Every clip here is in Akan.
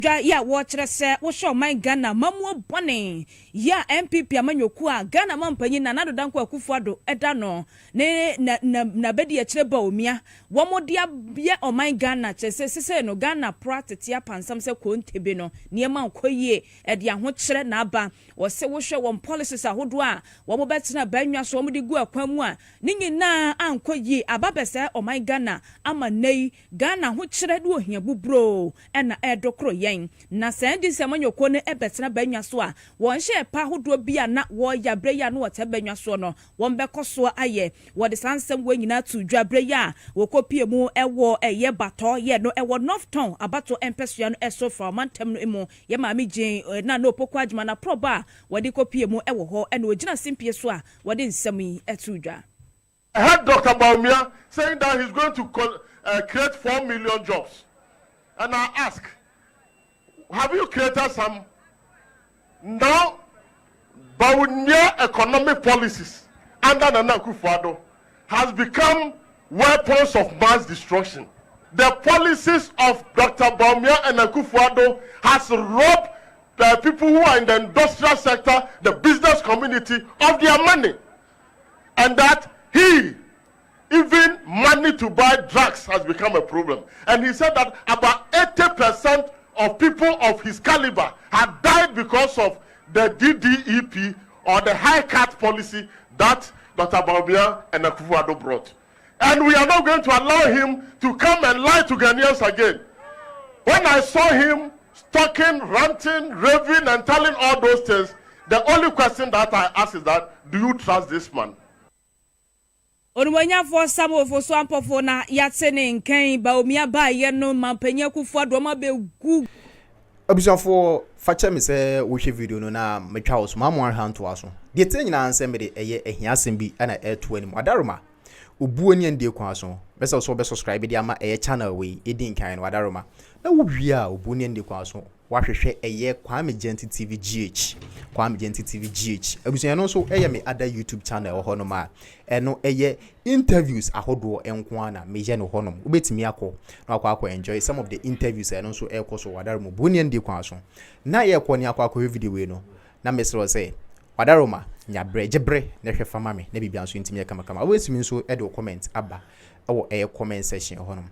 ya watchrese wo show my Ghana mamu bone ya MPP amanyoku a Ghana mampanyi na nado danko Akuffo Addo eda no ne na bedi ya kire Bawumia wo modia ye o my Ghana chese no Ghana practice ya pansam se kontebe no niema nkoyie ede aho kire na aba wo se wo hwe won policies ahodo a wo mo betina banwa so wo de gu akwamu a ninyina ankoyie ababese o my Ghana ama nei Ghana ho kire de ohia bubro ena edokro na se NDC amanyoko ne ebetena banwa so a won hye pa hodo bia na wo yabre ya no wote banwa so no won bekoso aye wo de sansem wo nyina tu dwabre ya wo kopie mu ewo eye bato ye no ewo north town abato empesua no eso from mantem no emu ye ma megin na no poko adwuma na proba wo de kopie mu ewo ho ena ogina simpie so a wo de nsami etu dwa. I heard Dr. Bawumia saying that he's going to create 4 million jobs, and I ask, have you created some? Now, Bawumia economic policies under Akuffo Addo has become weapons of mass destruction. The policies of Dr. Bawumia and Akuffo Addo has robbed the people who are in the industrial sector, the business community, of their money. And that even money to buy drugs has become a problem. And he said that about 80% of people of his caliber have died because of the DDEP or the high cut policy that Dr. Bawumia and Akuffo Addo brought. And we are not going to allow him to come and lie to Ghanaians again. When I saw him talking, ranting, raving, and telling all those things, the only question that I ask is that, do you trust this man? Onwanya for some of us one for na yatsene nkan Bawumia ba ye no mampanya Akuffo Addo ma be gu abusan for facha me say wo hwe video no na metwa wo so ma mo han to aso de tenyina ansem de eye ehiasem bi na eto anim adaroma obuo ni ande kwa so besa so be subscribe de ama eye channel we edin kan no adaroma na wo hwia obuo ni ande kwa so wahwehwe eye Kwame Genti TV GH Kwame Genti TV GH abusan no so eye me other YouTube channel ho no ma eno eye interviews ahodo enko na meje no honom ubetimi akọ na akọ enjoy some of the interviews eno so e koso wadaroma boni ande kwa so na ye kọ ni akọ video we no na mesro say wadaroma nya brejebre na hwe fama me na bibia so ntimi kama wesimi so e do comment aba ewo eye comment section honom.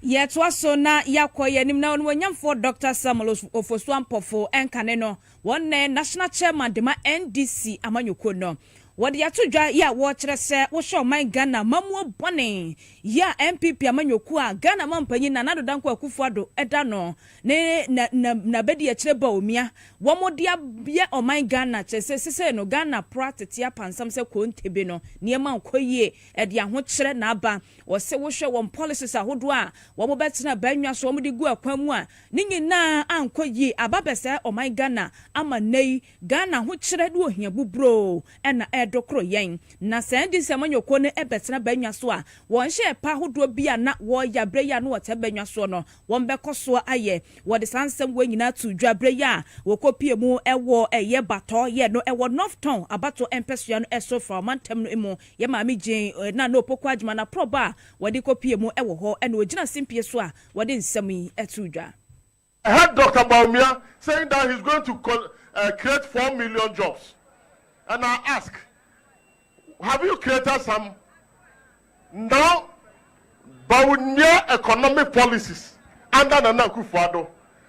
Yet was so na yakoye nim na onwanyam for Dr. Samuel Ofoswampofo enkane no one national chairman de ma NDC amanyoko no wodi atudwa ya wo kyerese wo show my Ghana mamu bone ya MPP amanyoku a Ghana mampanyi na nado danko Akuffo Addo eda no ne na bedi ya kire Bawumia wo modia ye o my Ghana chese no Ghana practice ya pansam se kontebe no niema nkoyie ede aho kire na aba wo se wo hwe won policies ahodo a wo mo betina banwa so wo de gu akwamu a ninyina ankoyie ababese o my Ghana ama nei Ghana ho kire de ohia bubro ena dokro yen na sendi semanyoko ne ebetena banwa so a won hye pa hodo bia na wo yabre ya no wote banwa so no won bekoso aye wo de sansem wo nyina tu dwabre ya wo kopie mu ewo eye bato ye no ewo north town abato empesua no eso from mantem no emu ye ma megin na no poko adwuma na proba wo de kopie mu ewo ho ena ogina simpie so a wo de nsam etu dwa. I heard Dr. Bawumia saying that he's going to create 4 million jobs, and I ask, have you created some? Now, Bawumia economic policies under Akuffo Addo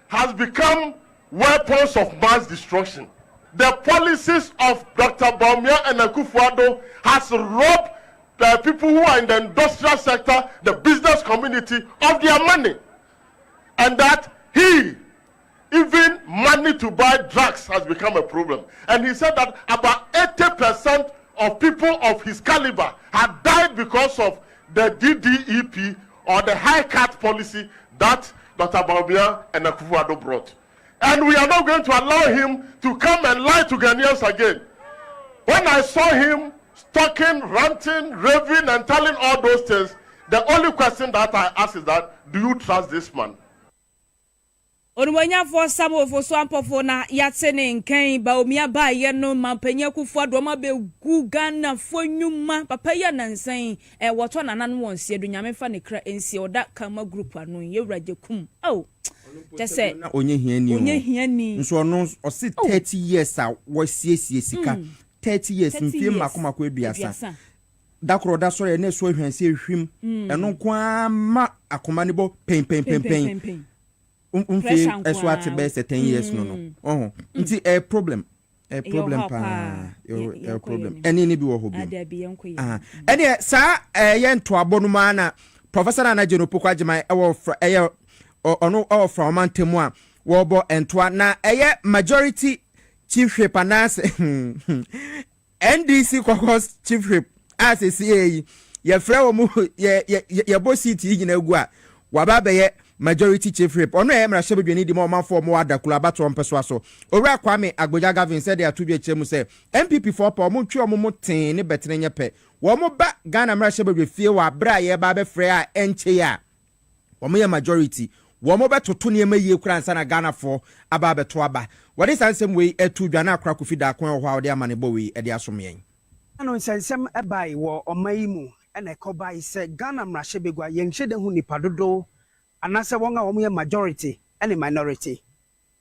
has become weapons of mass destruction. The policies of Dr. Bawumia and Akuffo Addo has robbed the people who are in the industrial sector, the business community, of their money. And that even money to buy drugs has become a problem. And he said that about 80% of people of his caliber have died because of the DDEP or the high cut policy that Dr. Bawumia and Akuffo Addo brought. And we are not going to allow him to come and lie to Ghanaians again. When I saw him talking, ranting, raving, and telling all those things, the only question that I ask is that, do you trust this man? Onwanya for some of us one for na yatsene nkan Bawumia ba ye no mampanya Akuffo Addo ma be gu Ghana fo nyuma papa ya nansan woto nanan won sie do nyame fa ne kra ensie oda kama group anu ye wraje kum oh just say onye hiani nso no osi 30 years a wasiesie sika 30 years mfie makomako aduasa dakoro da so ye na so hwanse hwim eno nko ama akoma ne bo pen umfie eso ate be 10 years no nti problem pa a problem any ni bi wo hobi ene sa ye nto abonu ma na professor na jeno poko agema e wo ono all from mantemu a wo bo entoa na eye majority chief whip anase NDC caucus chief whip as ye frɛ wo mu ye bo seat yi gina gu a waba be ye majority chief whip ono e mra shebedwani di ma manfo mo adakula bato mpeso aso owura kwame agboja gavin said ya tudwe chemu say MPP for pa mo twi omo ten ne betene nyepe wo mo ba Ghana mra shebedwe fie wa bra ye ba be frɛ a enche ya wo mo ye majority wo mo betoto ne ma yie kura nsa na Ghana for aba beto aba what is ansem we etu dwa na akra kofi da kon ho a de amane bo we e de asomyen ano nsensem ebai wo omayi mu ena ekobai se Ghana mrahye begwa yenhye de hu nipa dodo anase won a wo ye majority ene minority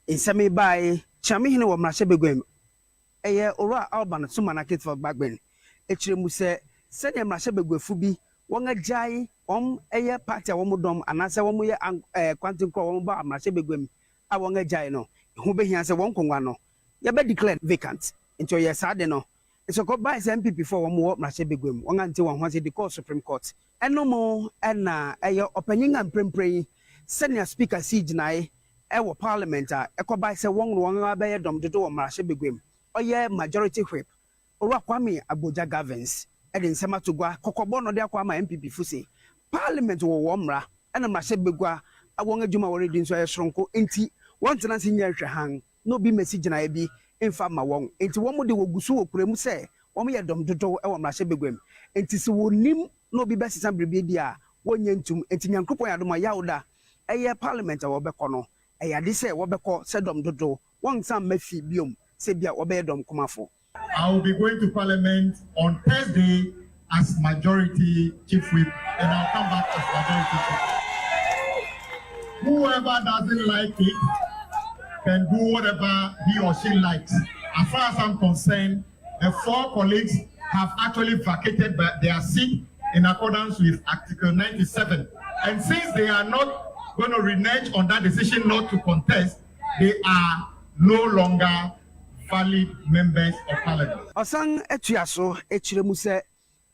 nseme bai chame hene wo mrahye begwa eye ora alban so manaket for bagben ekire mu se de mrahye begwa fu bi won agai eye party a wo dom anase wo ye kwantin kro wo ba mrahye begwa a won agai no hu behia se won konwa no ye be declare vacant into ye sade no so go buy MPP for one more mrahye begwem won ante won ho se the court Supreme Court eno mo na eye opanyin amprempren senior speaker siege nai e wo parliament a e ko buy se won abaye dom dodo wo mrahye begwem oye majority whip owura kwame agboja gavins e de nsema to gwa kokobọ no de akwa ma MPP fu se parliament wo mra e na mrahye begwa awon adwuma wo ready nso e soronko enti won tena se nya hwe han no bi message na e bi emfa ma won enti wo mo de wogusu okuremu se wo mo ye dom dodo e wo mrahye begwem enti se wonim no bi besisa bribe dia wonya ntum enti nyankopon ya doma yawda eye parliament a wo beko no e ya de se wo beko se dom dodo won sam mafi biom se bia wo be dom komafo. I will be going to Parliament on Thursday as majority chief whip, and I'll come back as majority chief. Whoever doesn't like it can do whatever he or she likes. As far as I'm concerned, the 4 colleagues have actually vacated their seat in accordance with Article 97. And since they are not going to renege on that decision not to contest, they are no longer valid members of Parliament. Osan etuaso echiremu se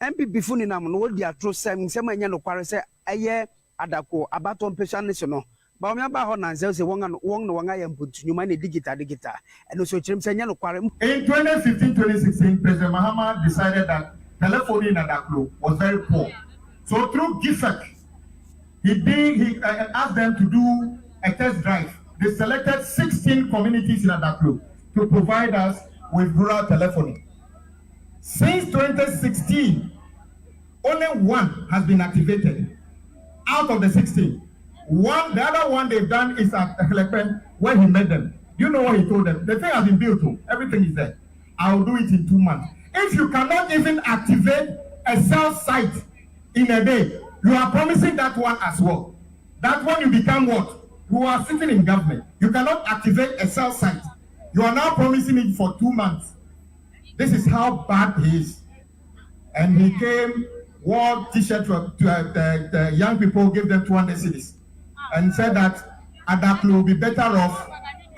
MPP funi nam no di atro sem nsema nya no kware se eye adako abaton pesha ne so no Bawumia ba ho na nse se won no wanga ya mputunyuma ne digital eno so chirem se nya no kware. In 2015-2016, President Mahama decided that telephony in Adaklo was very poor. So through GIFEC, he asked them to do a test drive. They selected 16 communities in Adaklo to provide us with rural telephony. Since 2016, only 1 has been activated out of the 16. The other one they've done is at Ekelepen, where he met them. You know what he told them? The thing has been built, everything is there. I'll do it in 2 months. If you cannot even activate a cell site in a day, you are promising that one as well. That one you become what? You are sitting in government. You cannot activate a cell site. You are now promising it for 2 months. This is how bad he is. And he came, wore t-shirt to the young people, gave them 200 cedis, and said that Adaklo will be better off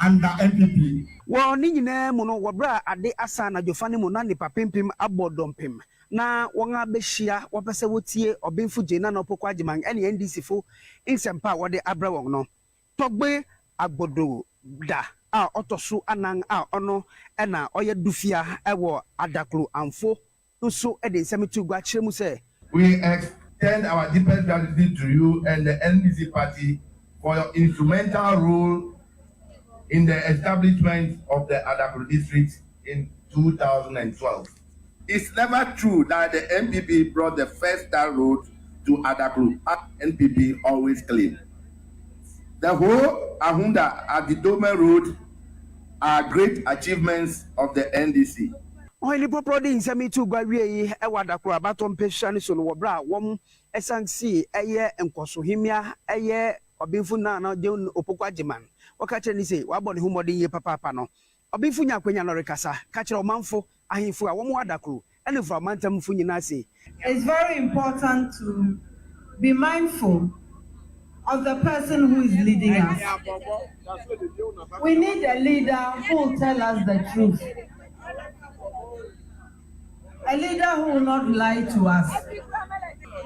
under MPP. Well, ni nyina mu no wabra ade asa na jofane mu na nipa pempem abodompem na wonga behia wopese wotie obenfu jena na opokwa agiman ene NDC fo insempa wode abra won no togbe agbodo da a otoso anan a ono ena oye dufia ewo Adaklo amfo so e de nsemitu gwa kiremu se we extend our deepest gratitude to you and the NDC party for your instrumental role in the establishment of the Adaklo district in 2012. It's never true that the MPP brought the first star road to Adaklo, as NPP always claim. The whole Ahunda at the Dome Road are great achievements of the NDC. Only property in Semitu Gwawi, Ewadakro, Baton Peshan, so Wabra, Wom, Esansi, Eye, and Kosuhimia, Eye, Obinfu na John Opokwa Jiman. Okache ni say wabɔ ne ho mmɔden ye papa no. Obinfu nya kwanya no rekasa. Ka kyerɛ ɔmanfo ahemfo a wɔn adakro ɛne fra mantamfo nyina say. It's very important to be mindful of the person who is leading us. We need a leader who will tell us the truth. A leader who will not lie to us.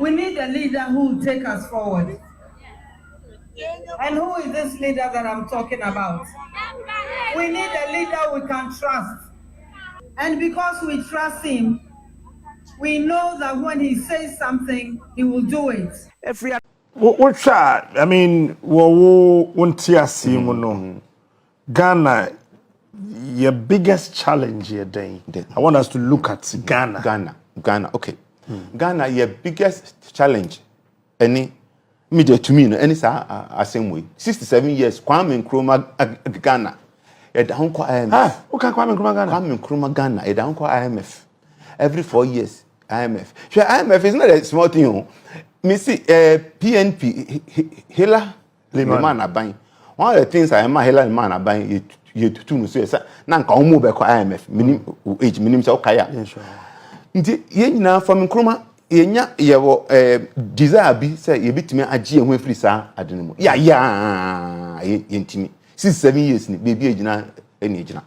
We need a leader who will take us forward. And who is this leader that I'm talking about? We need a leader we can trust. And because we trust him, we know that when he says something, he will do it. What I mean, won't Ghana, your biggest challenge here, I want us to look at Ghana. Ghana, okay. Ghana, your biggest challenge, any media to me, any same way. 67 years, Kwame Nkrumah Ghana. Don't call IMF. Okay, Kwame Nkrumah Ghana. Kwame Nkrumah Ghana. Don't call IMF. Every 4 years, IMF. Sure, IMF is not a small thing. Me see, PNP, Hela Liman are buying. One of the things I am Hela Liman are buying, you to say, Nanka Omo Beko IMF, minimum so kaya. Yena from Nkrumah, yenya yewo desire bi say ye bitime agye ehun afiri saa adenu. Ya yentimi. 67 years ni baby agina eni agina.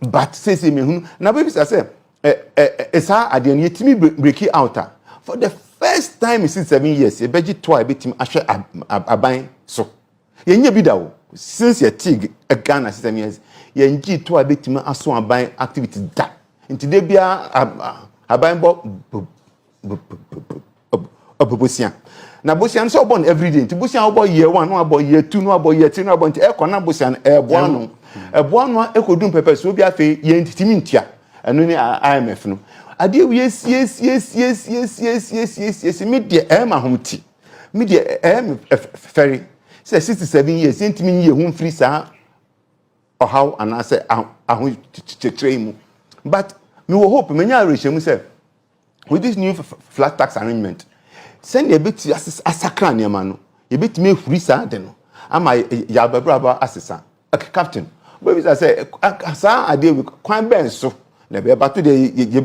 But say me hunu na baby say esa ade no yetimi break out for the first time in 67 years ye beji to a bitime ahwe aban so. Yenya bi dawo since ye tig Ghana 67 years yenji to a bitime aso aban activity da. Nti de bia aban bo Bosian. Na Bosian so born every day. Nti Bosian bo year 1, no about year 2, no about year 3, no about econ na Bosian eboano. Eboano ekodum pepper so bia fe ye ntimi ntia. Eno ni IMF no. Ade we yes. Media ma homti. Media ferry. Say 67 years ntimi ye hu free sa or how and I say ahun mu. But me wo hope me nya rehye mu say with this new flat tax arrangement, send a bit asakra near a bit me free sad, am I Yababraba assistant, a captain. But I say, I deal with quite ben so. Never about today, your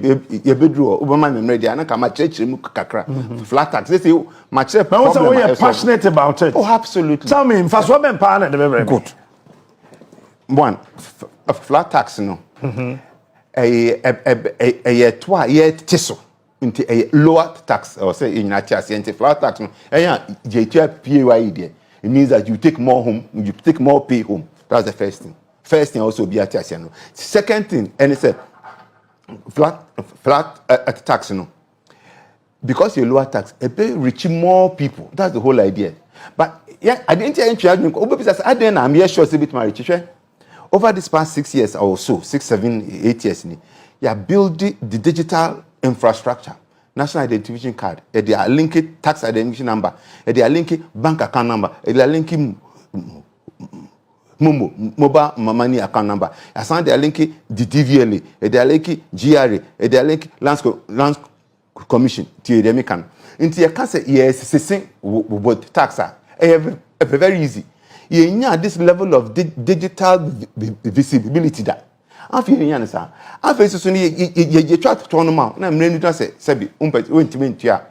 bedroom, Obama and ready, and I come at church, kakra, flat tax. They say, my chef, I was passionate about it. Oh, absolutely. Tell me, first woman, partner, very good. One, a flat tax, no. A tissue. Into a lower tax or say in a flat tax. It means that you take more home, you take more pay home. That's the first thing. First thing also be a tax. Second thing, and it's a flat tax. Because you lower tax, it pay rich more people. That's the whole idea. But yeah, I didn't I didn't. I'm here sure a bit marriage. Over this past 6 years or so, 6, 7, 8 years, you are building the digital infrastructure, national identification card, they are linking tax identification number, they are linking bank account number, they are linking mobile money account number, they are linking the DVLA, they are linking GRA, they are linking Lands Commission to the American. Into your cancer, yes, with tax, very easy. You need this level of digital visibility that. After you say, after you try to turn them out. Na mrenu to say, sebi untimi ntua.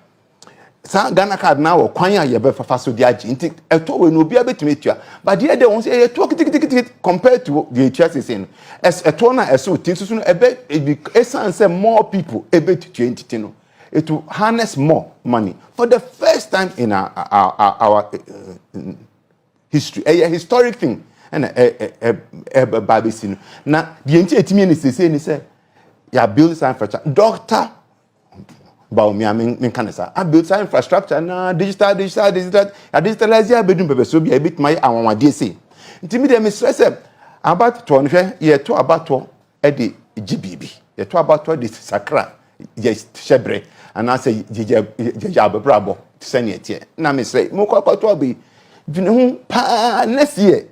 Sa Ghana card now or kwanya ye be fafa so di agi. Nti eto we no bia betimi tua. But the other one say eto kitikiti compared to the church is saying. As eto na eso tin so no ebe essence say more people ebe to 20 no. It will harness more money for the first time in our history. A historic thing. And Babisino. Now, the entire team is say, ya build some infrastructure. Doctor Bawumia Minkanesa. I build some infrastructure now, digital. I digitalize ya bedroom paper so be a bit my DC. Intimidate me stress about to ye to about to the GBB. Ye to about to the Sakra. Yes, Shebre. And I say, Jab Bravo to send it here. Now, Miss Ray, Moko to be next year.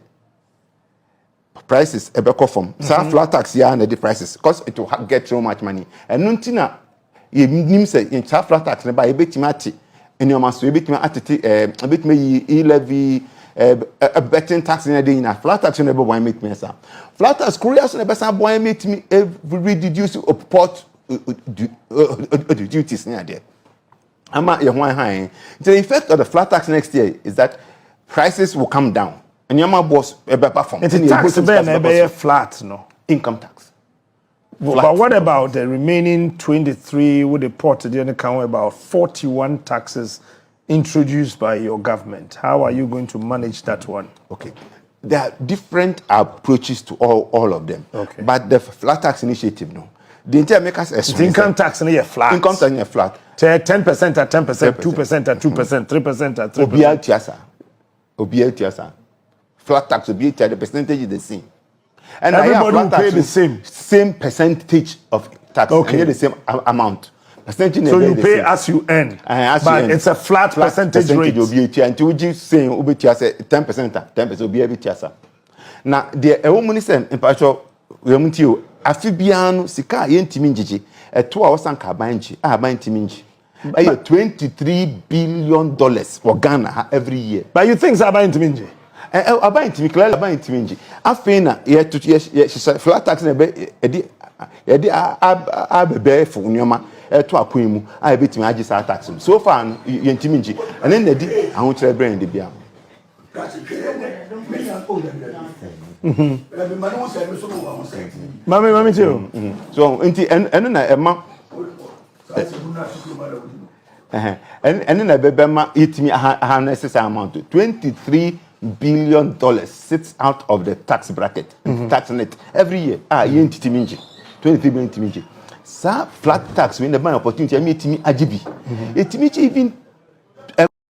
Prices ebeko from flat tax ya na the prices because it will get so much money and nuntina ye nim say in flat tax na ba e betima ati eni o maso e betima atete e betima yi levy betting tax in a day na flat tax never boy make me sa flat tax Korea so never sa boy make me reduce port duties near there. The effect of the flat tax next year is that prices will come down and your boss a better form. It's a tax be flat, no income tax. But what about the remaining 23 with the port the account about 41 taxes introduced by your government? How are you going to manage that one? Okay. There are different approaches to all of them. Okay. But the flat tax initiative, no. The entire makers income tax is flat. Income tax is flat. 10% at 10%, 2% at 2%, 3% at 3%. Obiel tiasa. Flat tax obiel the percentage is the same. And everybody will pay the same percentage of tax. Okay. And the same amount. Percentage so you pay as you earn. But it's a flat percentage rate. Until you saying obi tiasa 10%, 10% obiel tiasa. Now the woman is in partial remuntio afibiano sika yentimi njiji eto a wasanka banchi abantimi nji. $23 billion for Ghana every year. But you think abantimi nji? Abantimi clearly abantimi nji. Afena ye flat tax na be edi abebe for nyoma eto akwan mu a betimi agi sa tax. So far yentimi nji. And then edi ahonkyere brand de bia. Mami too. So enti eno na ema and then a bebema it me a necessary amount $23 billion sits out of the tax bracket, tax net every year. Yenti timinji 23 billion timinji. Sa flat tax when the man opportunity me timi ajibi. It me even